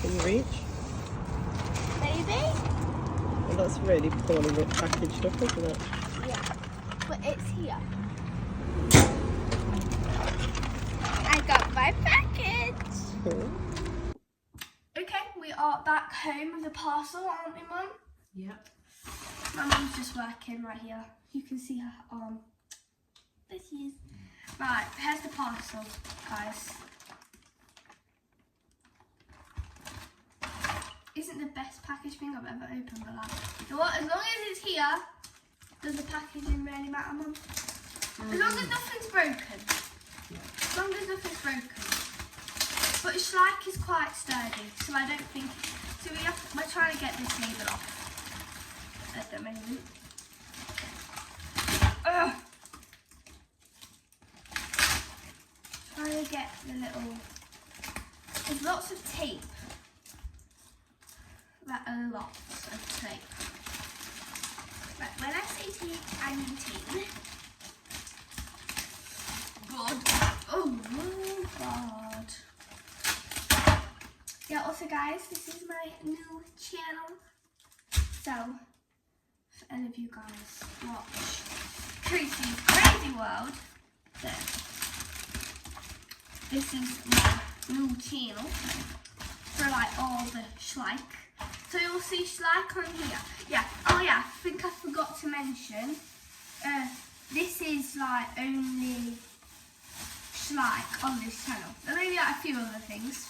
Can you reach? Maybe? Well, that's really poorly packaged up, isn't it? Yeah. But it's here. I got my package. Cool. Okay, we are back home with the parcel, aren't we, Mum? Yep. My mum's just working right here. You can see her arm. There she is. Right, here's the parcel, guys. Isn't the best packaged thing I've ever opened, but like, you know what? As long as it's here, does the packaging really matter, Mum? As long as nothing's broken. Yeah. As long as nothing's broken. But Schleich is quite sturdy, so I don't think. So we're trying to get this label off at the moment. Ugh. Trying to get the little. There's lots of tape. Like lots of tape. But when I say tape, I mean tape. God. Oh God. Yeah, also guys, this is my new channel. So, if any of you guys watch Tracy's Crazy World, then this is my new channel for like all the Schleich. So you'll see Schleich on here. Yeah, oh yeah, I think I forgot to mention, this is like only Schleich on this channel. There may be like a few other things.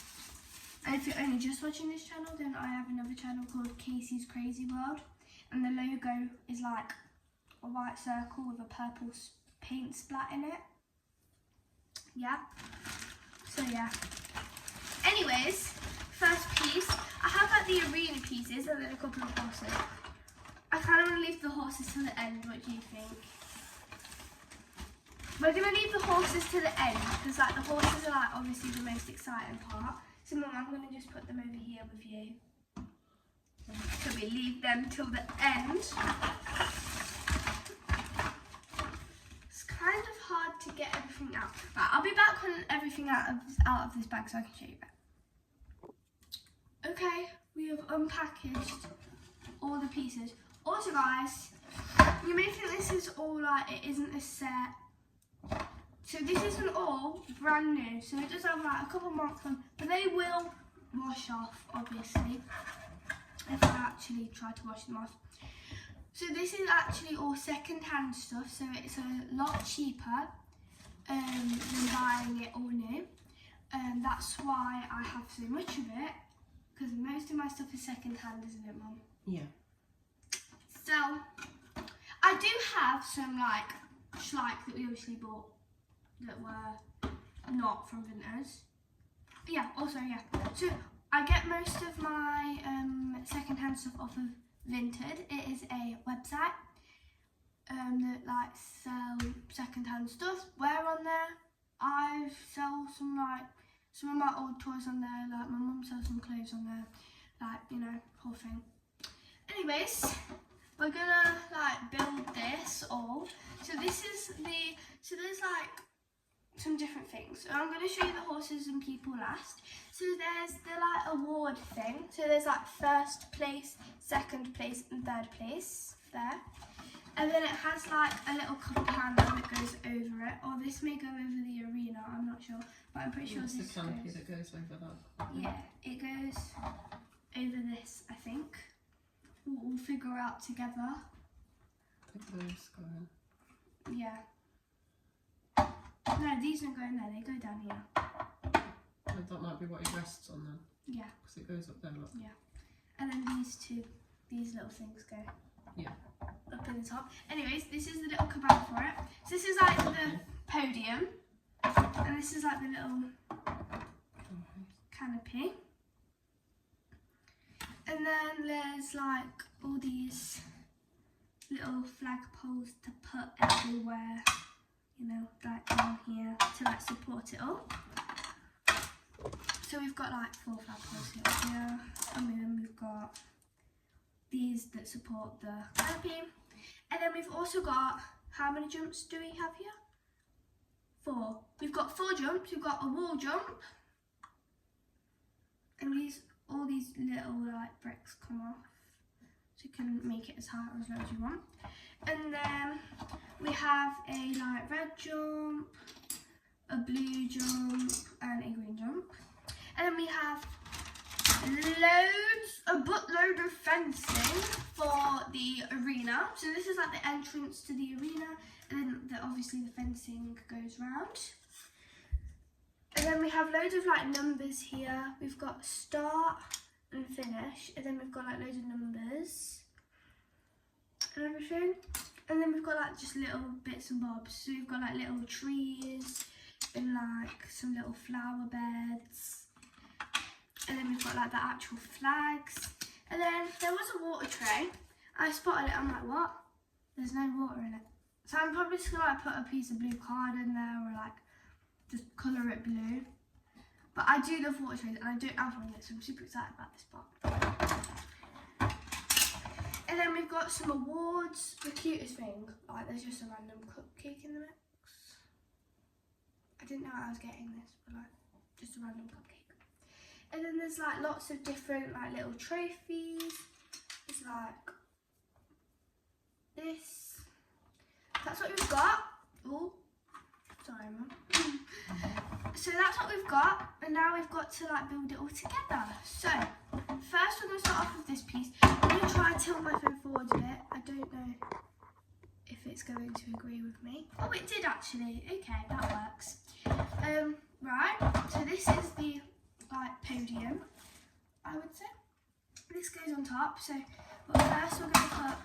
And if you're only just watching this channel, then I have another channel called Casey's Crazy World. And the logo is like a white circle with a purple paint splat in it. Yeah. So yeah. Anyways, first piece. I have like the arena pieces and then a couple of horses. I kind of want to leave the horses to the end. What do you think? We're going to leave the horses to the end because like the horses are like obviously the most exciting part. So Mum, I'm going to just put them over here with you. So we leave them till the end. It's kind of hard to get everything out. Right, I'll be back when everything out of this bag so I can show you that. Okay, we have unpackaged all the pieces. Also guys, you may think this is all like, it isn't a set. So this isn't all brand new, so it does have like a couple marks on, but they will wash off, obviously, if I actually try to wash them off. So this is actually all second-hand stuff, so it's a lot cheaper than buying it all new. That's why I have so much of it, because most of my stuff is second-hand, isn't it, Mum? Yeah. So, I do have some like Schleich that we obviously bought that were not from Vinters. But yeah, also yeah. So I get most of my second-hand stuff off of Vinted. It is a website that like sell second-hand stuff. Where on there? I sell some of my old toys on there. Like my mum sells some clothes on there. Like, you know, whole thing. Anyways, we're gonna like build this all. So this is so there's like some different things. So I'm gonna show you the horses and people last. So there's the like award thing. So there's like first place, second place and third place there. And then it has like a little compound that goes over it. Or this may go over the arena, I'm not sure. But I'm pretty sure It's this the canopy goes. that goes over that. Yeah, it goes over this, I think. We'll figure out together. I think those go in. Yeah. No, these don't go in there, they go down here. That might be what it rests on then. Yeah. Because it goes up there, look. Yeah. And then these little things go Yeah. up in the top. Anyways, this is the little cabal for it. So this is like the podium. And this is like the little canopy. And then there's like all these little flagpoles to put everywhere, you know, like down here to like support it all. So we've got like 4 flagpoles here, and then we've got these that support the canopy. And then we've also got, how many jumps do we have here? 4. We've got 4 jumps, we've got a wall jump, and all these these little like bricks come off, so you can make it as high or as low as you want. And then we have a like red jump, a blue jump, and a green jump. And then we have a buttload of fencing for the arena. So this is like the entrance to the arena, and then obviously the fencing goes round. And then we have loads of like numbers here. We've got start and finish, and then we've got like loads of numbers and everything. And then we've got like just little bits and bobs. So we've got like little trees and like some little flower beds. And then we've got like the actual flags. And then there was a water tray. I spotted it, I'm like, what? There's no water in it. So I'm probably just gonna like put a piece of blue card in there, or like just colour it blue. But I do love water trays, and I don't have one yet, so I'm super excited about this part. And then we've got some awards. The cutest thing, like there's just a random cupcake in the mix. I didn't know I was getting this, but like just a random cupcake. And then there's like lots of different like little trophies. It's like this. That's what we've got. Oh, sorry, Mum. So that's what we've got, and now we've got to like build it all together. So first we're gonna start off with this piece. I'm gonna try and tilt my phone forward a bit. I don't know if it's going to agree with me. Oh, it did actually. Okay, that works. Right. So this is the like podium, I would say. This goes on top. So first we're gonna put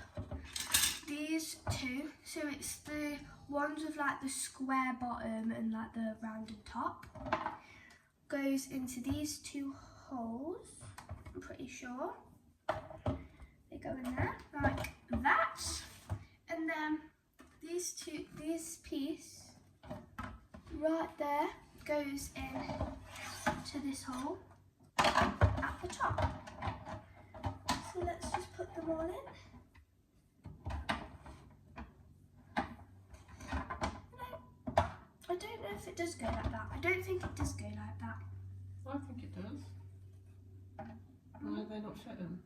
these two. So it's the ones with like the square bottom and like the rounded top. Goes into these two holes, I'm pretty sure. They go in there like that. And then this piece right there goes in to this hole at the top. So let's just put them all in. I don't know if it does go like that. I don't think it does go like that. I think it does. Why are they not fitting?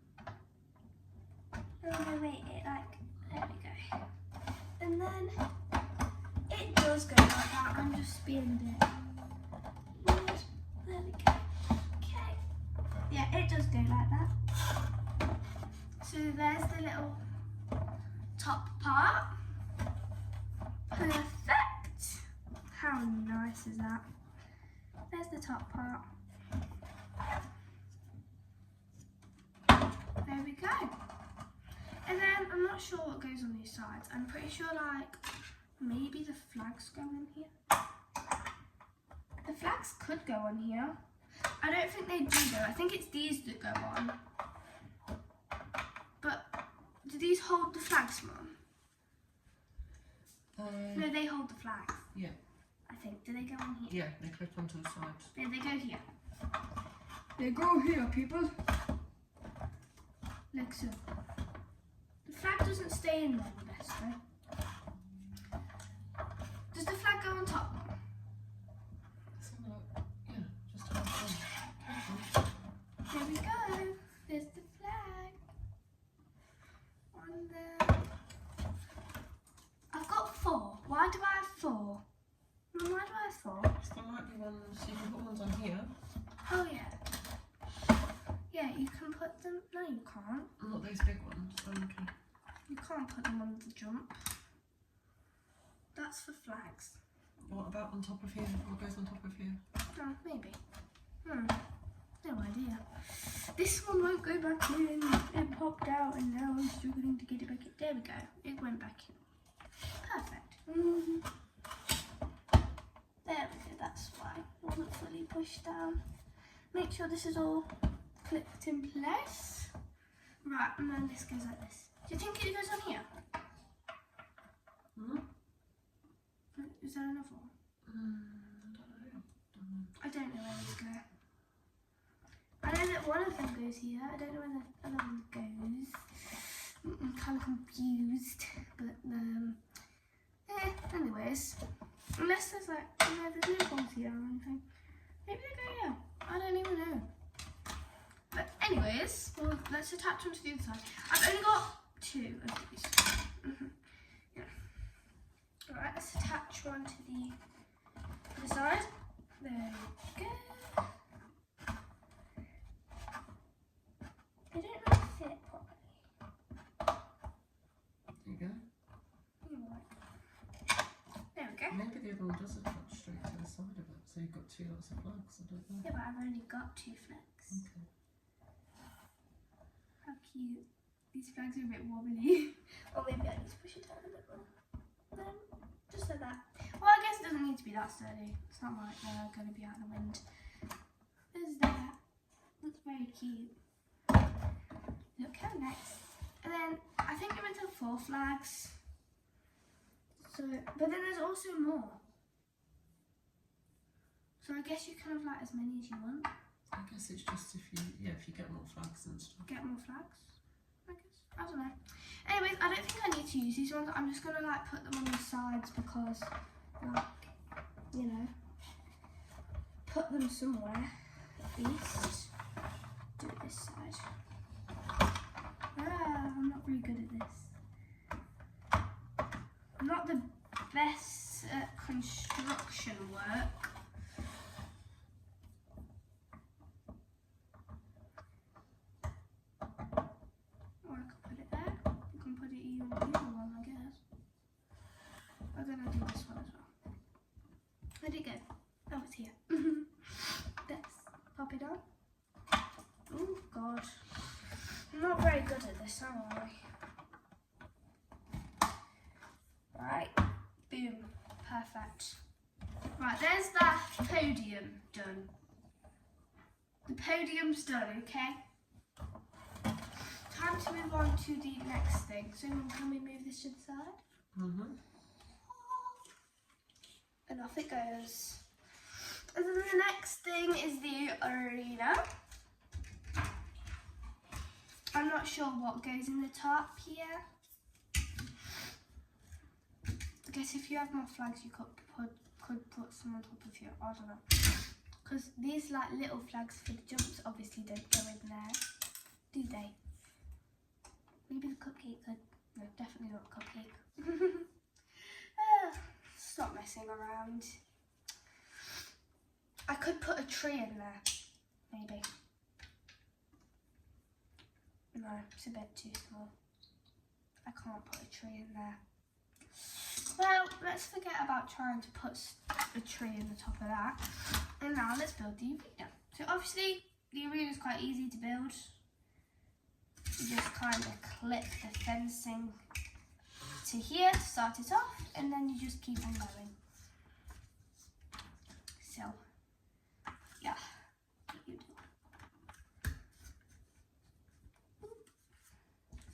Oh no, wait, it like, there we go. And then it does go like that. I'm just being a bit weird. There we go. Okay. Yeah, it does go like that. So there's the little top part. Perfect. How nice is that? There's the top part. There we go. And then I'm not sure what goes on these sides. I'm pretty sure like maybe the flags go in here. The flags could go on here. I don't think they do though. I think it's these that go on. But do these hold the flags, Mum? No, they hold the flags. Yeah. I think. Do they go on here? Yeah, they clip onto the sides. Yeah, they go here. They go here, people. Like so. The flag doesn't stay in there the best though. Does the flag go on top? Yeah, just hold on. There we go. There's the flag. On there. I've got 4. Why do I have 4? Mum, why do I have 4? There might be ones, you can put ones on here. Oh yeah. Yeah, you can put them. No, you can't. Not these big ones. Okay. You can't put them on the jump. That's for flags. What about on top of here? What goes on top of here? Oh, maybe. No idea. This one won't go back in. It popped out and now I'm struggling to get it back in. There we go. It went back in. Perfect. There we go. That's why it wasn't fully pushed down. Make sure this is all clipped in place. Right, and then this goes like this. Do you think it goes on here? Is there another one? I don't know where these go. I know that one of them goes here. I don't know where the other one goes. I'm kind of confused, but anyways, unless there's like, there's no holes here or anything. Maybe they go here. I don't even know. But anyway. anyways, well, let's attach them to the other side. I've only got 2 of these. Yeah. Alright, let's attach one to the other side. There we go. They don't really fit properly. There you go. There we go. Maybe the other one does attach straight to the side of it, so you've got 2 lots of flags, I don't know. Yeah, but I've only got 2 flags. Okay. How cute. These flags are a bit wobbly. Or maybe I need to push it down a bit more. Just like that. Well, I guess it doesn't need to be that sturdy. It's not like they're going to be out in the wind. There's that. Looks very cute. Look how nice. And then I think you're meant to have 4 flags. So, but then there's also more. So I guess you can have like as many as you want. I guess it's just if you get more flags and stuff. Get more flags, I guess. I don't know. Anyways, I don't think I need to use these ones. I'm just gonna like put them on the sides because, like, you know, put them somewhere at least. Do it this side. I'm not very good at this. I'm not the best at construction work. Or I could put it there. You can put it even on the other one, I guess. I'm gonna do this one as well. Where'd it go? Oh, it's here. Let's pop it on. Oh God. I'm not very good at this, am I? Right, boom, perfect. Right, there's that podium done. The podium's done, okay? Time to move on to the next thing. So can we move this to the side? Mm-hmm. And off it goes. And then the next thing is the arena. I'm not sure what goes in the top here. I guess if you have more flags, you could put some on top of you. I don't know. Because these like little flags for the jumps obviously don't go in there, do they? Maybe the cupcake could. No, definitely not a cupcake. Stop messing around. I could put a tree in there, maybe. No, it's a bit too small. I can't put a tree in there. Well, let's forget about trying to put a tree in the top of that. And now let's build the arena. So obviously, the arena is quite easy to build. You just kind of clip the fencing to here to start it off, and then you just keep on going. So, yeah, what you do.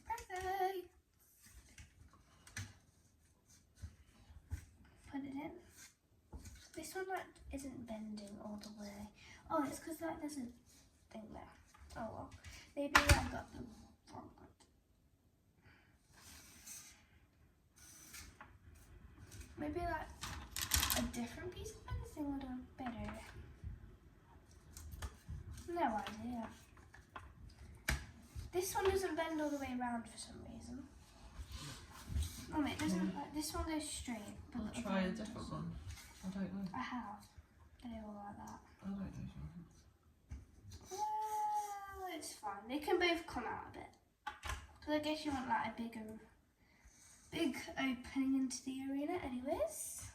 Perfect. Put it in. This one like isn't bending all the way. Oh, it's because like there's a thing there. Oh well, maybe I got the wrong one. Maybe like a different piece of fencing would have better. No idea. This one doesn't bend all the way around for some reason. Oh, it doesn't. Like, this one goes straight. But I'll try a different one. I don't know. I have. They all like that. I don't know. Well, it's fine. They can both come out a bit. So I guess you want like a big opening into the arena anyways.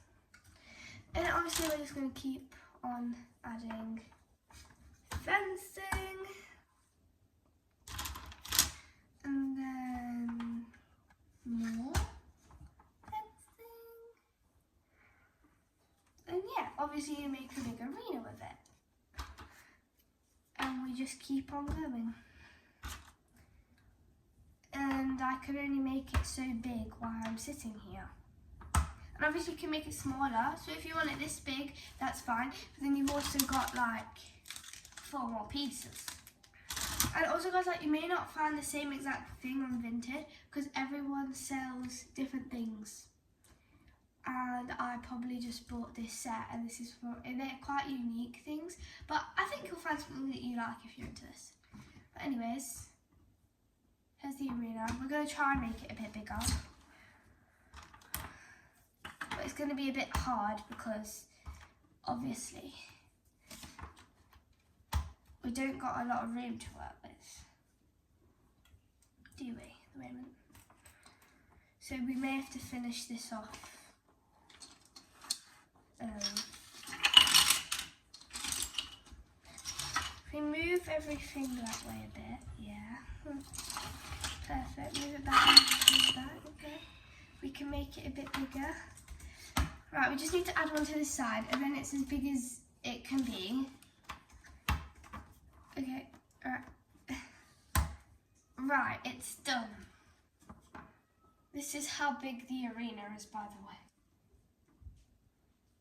And obviously we're just going to keep on adding fencing. And then more fencing. And yeah, obviously you make a big arena with it. And we just keep on going. And I can only make it so big while I'm sitting here. And obviously you can make it smaller. So if you want it this big, that's fine. But then you've also got like 4 more pieces. And also guys, like you may not find the same exact thing on Vinted because everyone sells different things. And I probably just bought this set, and this is and they're quite unique things. But I think you'll find something that you like if you're into this. But anyways, here's the arena. We're going to try and make it a bit bigger. But it's going to be a bit hard because obviously we don't got a lot of room to work with, do we, at the moment? So we may have to finish this off. If we move everything that way a bit, yeah. Perfect, move it back, okay. We can make it a bit bigger. Right, we just need to add one to this side and then it's as big as it can be. Okay, alright. Right, it's done. This is how big the arena is, by the way.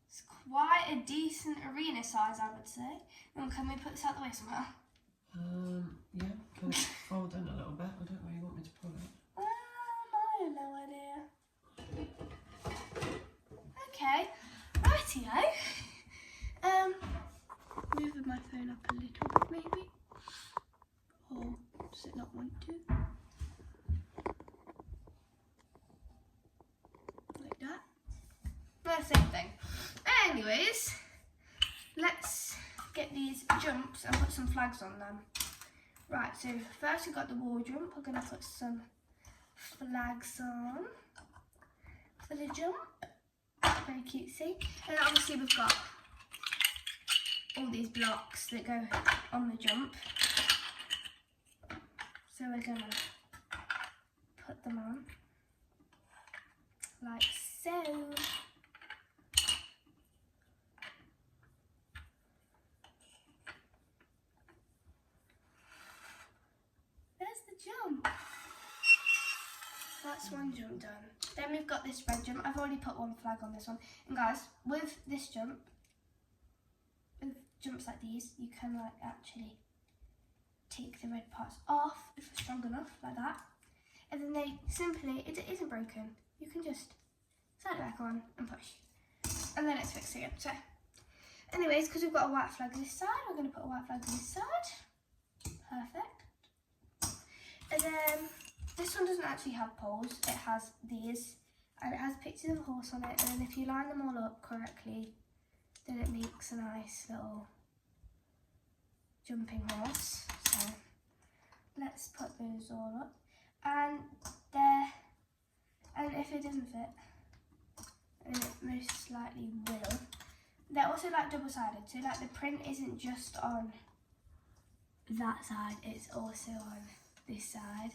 It's quite a decent arena size, I would say. Can we put this out the way somehow? Yeah, can it fold in a little bit? I don't know where you want me to pull it. I have no idea. Okay, rightio. Moving my phone up a little bit maybe. Or does it not want to? Like that. The same thing. Anyways, let's get these jumps and put some flags on them. Right, so first we've got the wall jump. We're going to put some flags on for the jump. Very cutesy. And obviously we've got all these blocks that go on the jump. So we're going to put them on like so. There's the jump. That's one jump done. Then we've got this red jump. I've already put one flag on this one. And guys, with this jump, with jumps like these, you can like actually take the red parts off if it's strong enough, like that. And then they simply, it isn't broken. You can just slide it back on and push. And then it's fixed again. So, anyways, because we've got a white flag on this side, we're going to put a white flag on this side. Perfect. And then this one doesn't actually have poles, it has these, and it has pictures of a horse on it, and then if you line them all up correctly, then it makes a nice little jumping horse. So let's put those all up, and if it doesn't fit, and it most likely will, they're also like double-sided, so like the print isn't just on that side, it's also on this side,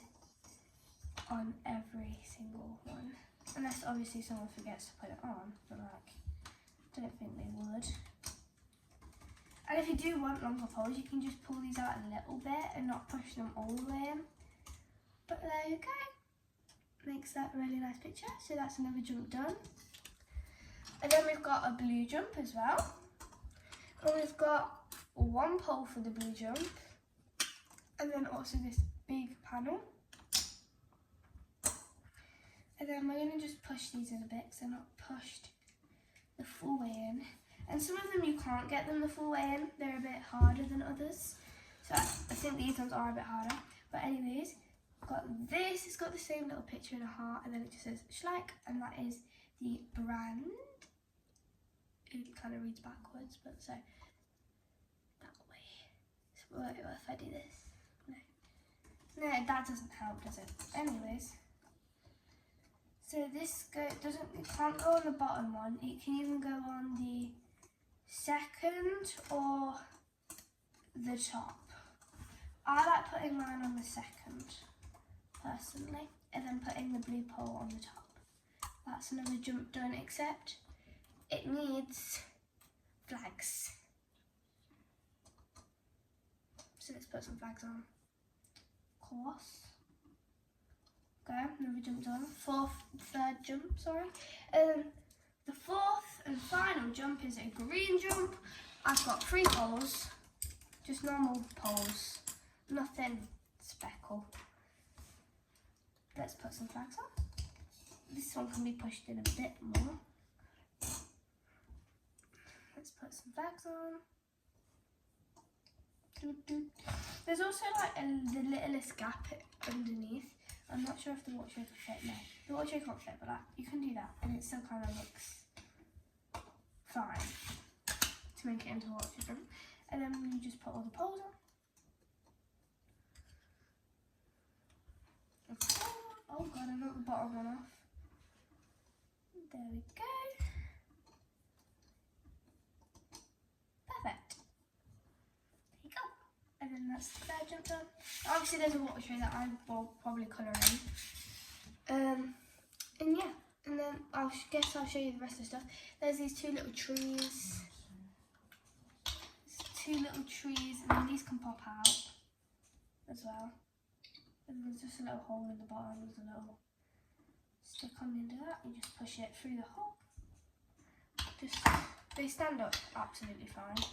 on every single one, unless obviously someone forgets to put it on, but like, I don't think they would. And if you do want longer poles, you can just pull these out a little bit and not push them all the way in. But there you go, makes that a really nice picture. So that's another jump done. And then we've got a blue jump as well, and we've got one pole for the blue jump, and then also this big panel. And then we're going to just push these in a bit because they're not pushed the full way in. And some of them you can't get them the full way in, they're a bit harder than others. So I think these ones are a bit harder. But anyways, got this, it's got the same little picture and a heart, and then it just says Schleich, and that is the brand. It kind of reads backwards, but so that way. So what if I do this? No, that doesn't help, does it? Anyways. So this it can't go on the bottom one, it can even go on the second or the top. I like putting mine on the second, personally, and then putting the blue pole on the top. That's another jump done, except it needs flags. So let's put some flags on. Of course. Okay, another jump done. Third jump, sorry. The fourth and final jump is a green jump. I've got 3 poles, just normal poles, nothing speckle. Let's put some flags on. This one can be pushed in a bit more. Let's put some flags on. The There's also like the littlest gap underneath. I'm not sure if the water tray can fit. No, the water tray can't fit, but like, you can do that, and it still kind of looks fine to make it into a water tray. And then you just put all the poles on. Oh god, I knocked the bottom one off. There we go. Perfect. There you go. And then that's the third jump done. Obviously there's a water tray that I will probably colour in. And yeah, and then I guess I'll show you the rest of the stuff. There's these two little trees. And then these can pop out as well. And there's just a little hole in the bottom. There's a little stick on the end of that. You just push it through the hole. They stand up absolutely fine.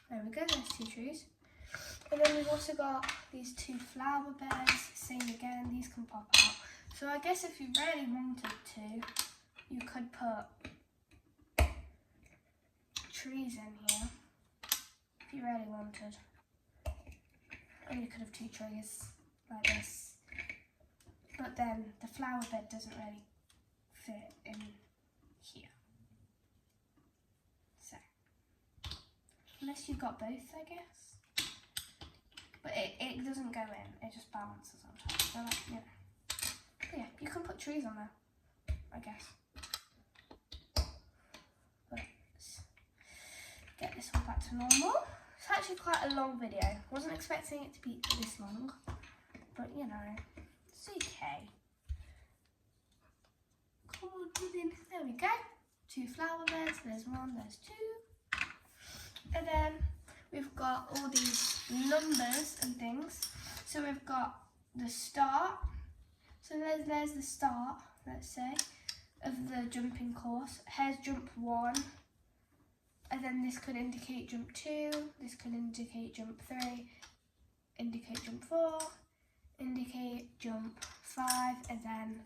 There we go, there's two trees. And then we've also got these two flower beds. Same again, these can pop out. So I guess if you really wanted to, you could put trees in here. If you really wanted. And you could have two trees like this. But then the flower bed doesn't really fit in here. So, unless you've got both, I guess. But it doesn't go in, it just balances on top. So like, you know. But yeah, you can put trees on there, I guess. Let's get this one back to normal. It's actually quite a long video. Wasn't expecting it to be this long, but you know, it's okay. Come on, there we go. Two flower beds, there's one, there's two. And then we've got all these numbers and things. So we've got the start. So there's the start, let's say, of the jumping course. Here's jump 1. And then this could indicate jump 2, this could indicate jump 3, indicate jump 4, indicate jump 5, and then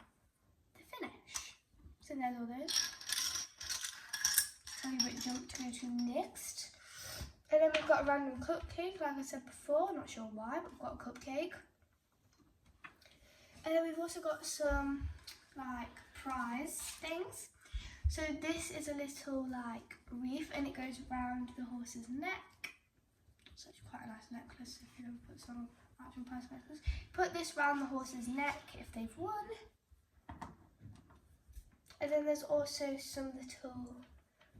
the finish. So there's all those. Tell you what jump to go to next. And then we've got a random cupcake, like I said before, not sure why, but we've got a cupcake. And then we've also got some like prize things. So this is a little like wreath and it goes around the horse's neck. It's actually quite a nice necklace if you ever put some actual person necklace. Put this round the horse's neck if they've won. And then there's also some little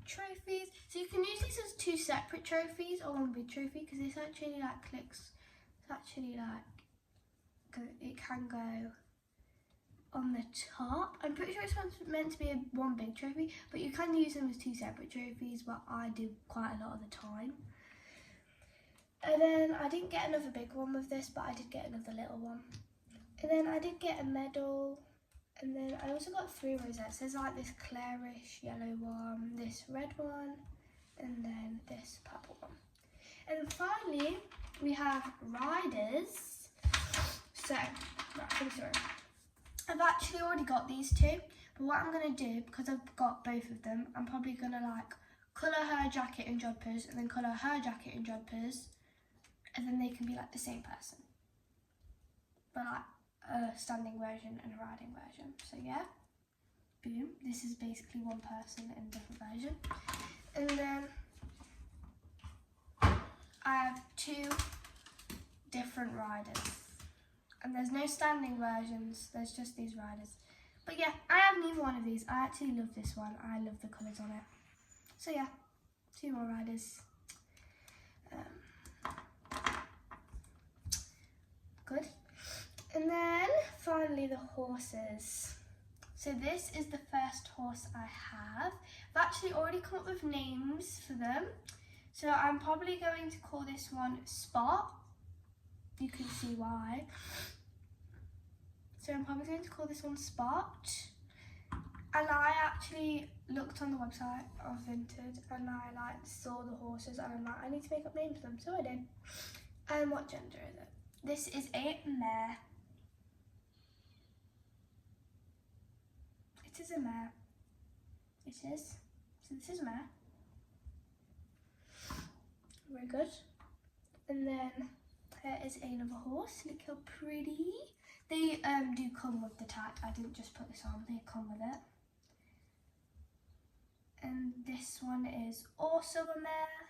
trophies. So you can use these as two separate trophies or one big trophy because this actually like clicks. It's actually like it can go on the top. I'm pretty sure it's meant to be one big trophy, but you can use them as two separate trophies, but I do quite a lot of the time. And then I didn't get another big one with this, but I did get another little one. And then I did get a medal, and then I also got 3 rosettes. There's like this clarish yellow one, this red one, and then this purple one. And then finally, we have riders. So, right, for the story. I've actually already got these two, but what I'm going to do, because I've got both of them, I'm probably going to like colour her jacket and jumpers, and then colour her jacket and jumpers, and then they can be like the same person. But like a standing version and a riding version. So yeah, boom, this is basically one person in a different version. And then I have 2 different riders. And there's no standing versions, there's just these riders. But yeah, I have neither one of these. I actually love this one. I love the colours on it. So yeah, 2 more riders. Good. And then finally the horses. So this is the first horse I have. I've actually already come up with names for them. So I'm probably going to call this one Spot. You can see why. So I'm probably going to call this one Spot. And I actually looked on the website of Vinted and I like saw the horses and I'm like, I need to make up names for them. So I did. And what gender is it? This is a mare. It is a mare. It is. So this is a mare. Very good. And then then here is another horse. Look how pretty. They do come with the tag. I didn't just put this on, they come with it. And this one is also a mare.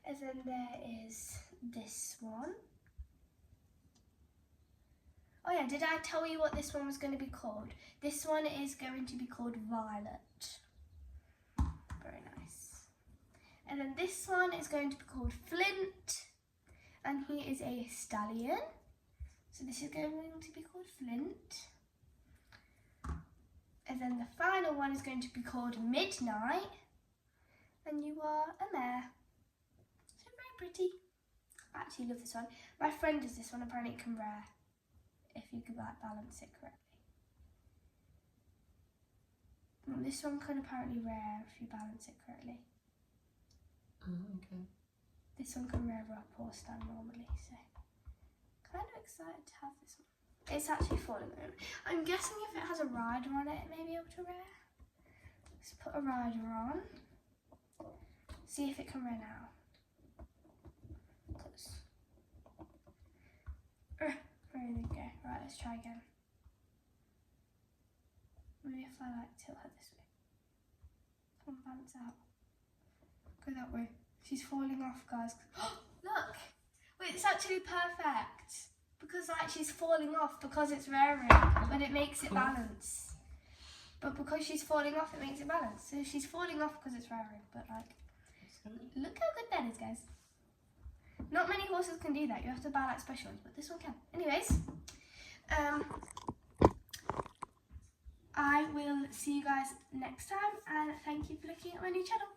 And then there is this one. Oh yeah, did I tell you what this one was going to be called? This one is going to be called Violet. Very nice. And then this one is going to be called Flint. And he is a stallion. So this is going to be called Flint. And then the final one is going to be called Midnight. And you are a mare. So very pretty. I actually love this one. My friend does this one, apparently it can rear if you could like balance it correctly. And this one can apparently rear if you balance it correctly. Oh, okay. This one can rear up or stand normally, so kind of excited to have this one. It's actually falling over. I'm guessing if it has a rider on it, it may be able to rear. Let's put a rider on. See if it can rear now. There we go. Right, let's try again. Maybe if I like tilt her this way. Come on, balance out. Go that way. She's falling off, guys. Look! Wait, it's actually perfect. Because like she's falling off because it's rearing, but it makes it balance. But because she's falling off, it makes it balance. So she's falling off because it's rearing, but like, look how good that is, guys. Not many horses can do that. You have to buy like special ones, but this one can. Anyways, I will see you guys next time, and thank you for looking at my new channel.